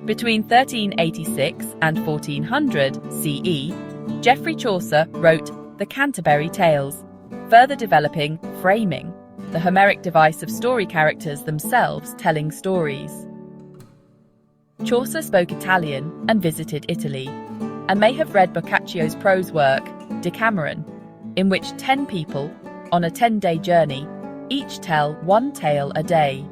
Between 1386 and 1400 CE, Geoffrey Chaucer wrote the Canterbury Tales, further developing framing, the Homeric device of story characters themselves telling stories. Chaucer spoke Italian and visited Italy, and may have read Boccaccio's prose work, Decameron, in which 10 people, on a 10-day journey, each tell one tale a day.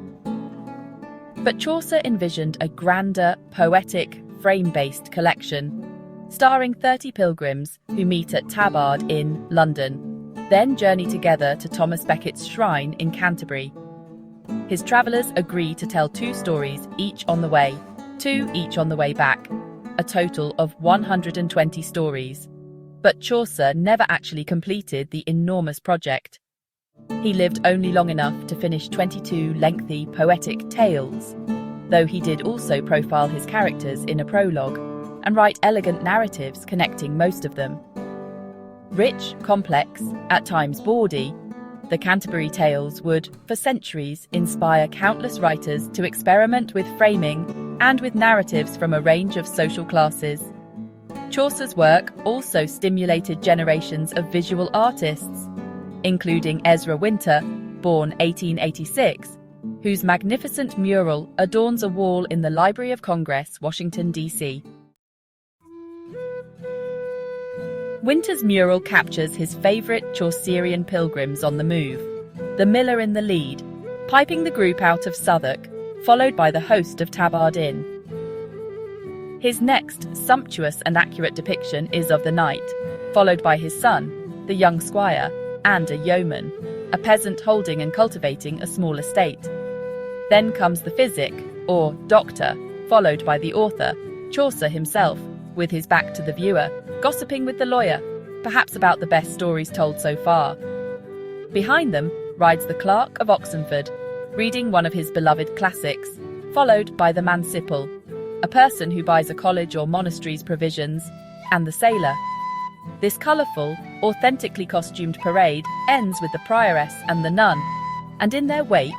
But Chaucer envisioned a grander, poetic, frame-based collection, starring 30 pilgrims who meet at Tabard in London, then journey together to Thomas Becket's shrine in Canterbury. His travellers agree to tell 2 stories each on the way, 2 each on the way back, a total of 120 stories. But Chaucer never actually completed the enormous project. He lived only long enough to finish 22 lengthy poetic tales, though he did also profile his characters in a prologue and write elegant narratives connecting most of them. Rich, complex, at times bawdy, the Canterbury Tales would, for centuries, inspire countless writers to experiment with framing and with narratives from a range of social classes. Chaucer's work also stimulated generations of visual artists, including Ezra Winter, born 1886, whose magnificent mural adorns a wall in the Library of Congress, Washington, D.C. Winter's mural captures his favourite Chaucerian pilgrims on the move, the miller in the lead, piping the group out of Southwark, followed by the host of Tabard Inn. His next sumptuous and accurate depiction is of the knight, followed by his son, the young squire, and a yeoman, a peasant holding and cultivating a small estate. Then comes the physic, or doctor, followed by the author, Chaucer himself, with his back to the viewer, gossiping with the lawyer, perhaps about the best stories told so far. Behind them rides the Clerk of Oxenford, reading one of his beloved classics, followed by the manciple, a person who buys a college or monastery's provisions, and the sailor. This colourful, authentically costumed parade ends with the prioress and the nun, and in their wake,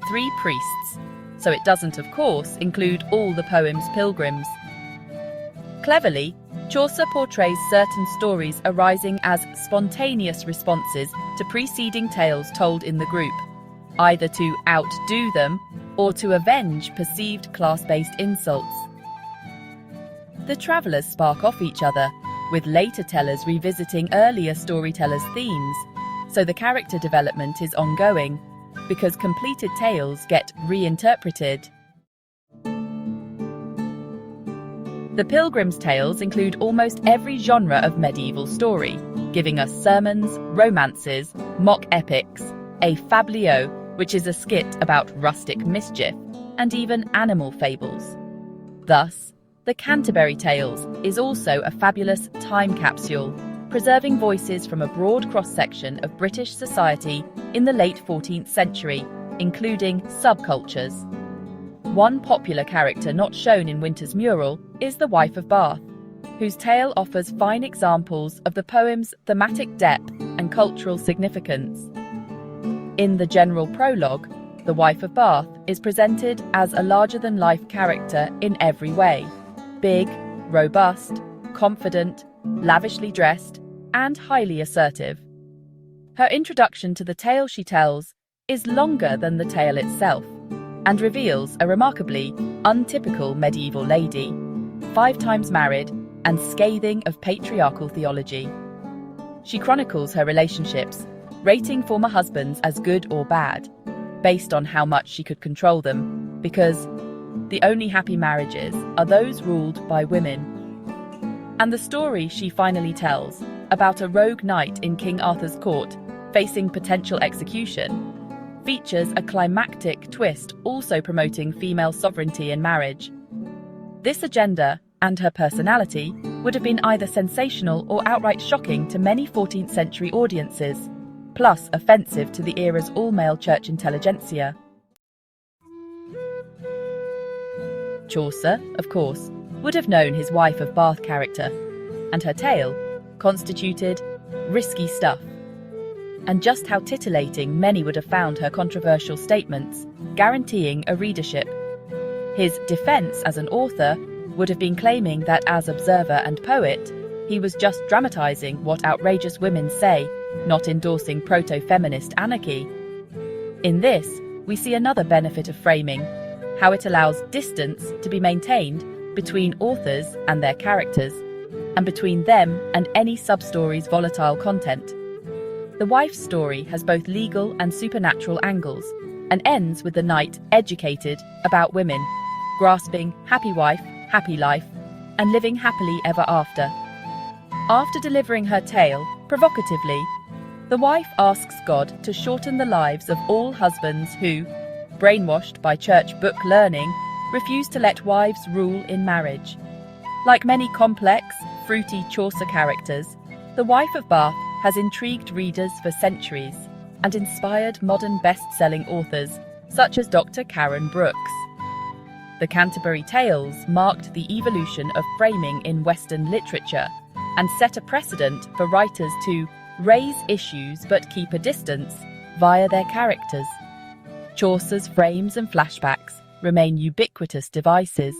3 priests, so it doesn't, of course, include all the poem's pilgrims. Cleverly, Chaucer portrays certain stories arising as spontaneous responses to preceding tales told in the group, either to outdo them or to avenge perceived class-based insults. The travellers spark off each other, with later tellers revisiting earlier storytellers' themes, so the character development is ongoing, because completed tales get reinterpreted. The Pilgrims' Tales include almost every genre of medieval story, giving us sermons, romances, mock epics, a fabliau, which is a skit about rustic mischief, and even animal fables. Thus, the Canterbury Tales is also a fabulous time capsule, preserving voices from a broad cross-section of British society in the late 14th century, including subcultures. One popular character not shown in Winter's mural is the wife of Bath, whose tale offers fine examples of the poem's thematic depth and cultural significance. In the general prologue, the wife of Bath is presented as a larger-than-life character in every way: big, robust, confident, lavishly dressed, and highly assertive. Her introduction to the tale she tells is longer than the tale itself, and reveals a remarkably untypical medieval lady, 5 times married and scathing of patriarchal theology. She chronicles her relationships, rating former husbands as good or bad, based on how much she could control them, because the only happy marriages are those ruled by women. And the story she finally tells, about a rogue knight in King Arthur's court facing potential execution, features a climactic twist also promoting female sovereignty in marriage. This agenda, and her personality, would have been either sensational or outright shocking to many 14th century audiences, plus offensive to the era's all-male church intelligentsia. Chaucer, of course, would have known his wife of Bath character, and her tale constituted risky stuff. And just how titillating many would have found her controversial statements, guaranteeing a readership. His defense as an author would have been claiming that as observer and poet, he was just dramatizing what outrageous women say, not endorsing proto-feminist anarchy. In this, we see another benefit of framing, how it allows distance to be maintained between authors and their characters, and between them and any sub-story's volatile content. The wife's story has both legal and supernatural angles, and ends with the knight educated about women, grasping happy wife, happy life, and living happily ever after. After delivering her tale, provocatively, the wife asks God to shorten the lives of all husbands who, brainwashed by church book learning, refuse to let wives rule in marriage. Like many complex, fruity Chaucer characters, the wife of Bath has intrigued readers for centuries and inspired modern best-selling authors such as Dr. Karen Brooks. The Canterbury Tales marked the evolution of framing in Western literature and set a precedent for writers to raise issues but keep a distance via their characters. Chaucer's frames and flashbacks remain ubiquitous devices,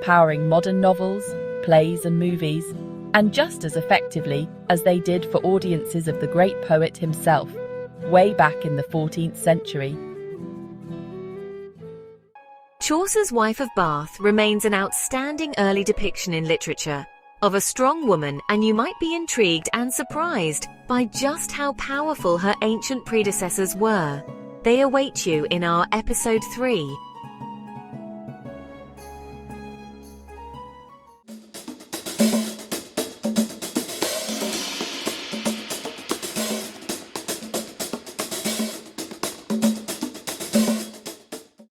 powering modern novels, plays and movies, and just as effectively as they did for audiences of the great poet himself, way back in the 14th century. Chaucer's Wife of Bath remains an outstanding early depiction in literature of a strong woman, and you might be intrigued and surprised by just how powerful her ancient predecessors were. They await you in our episode 3.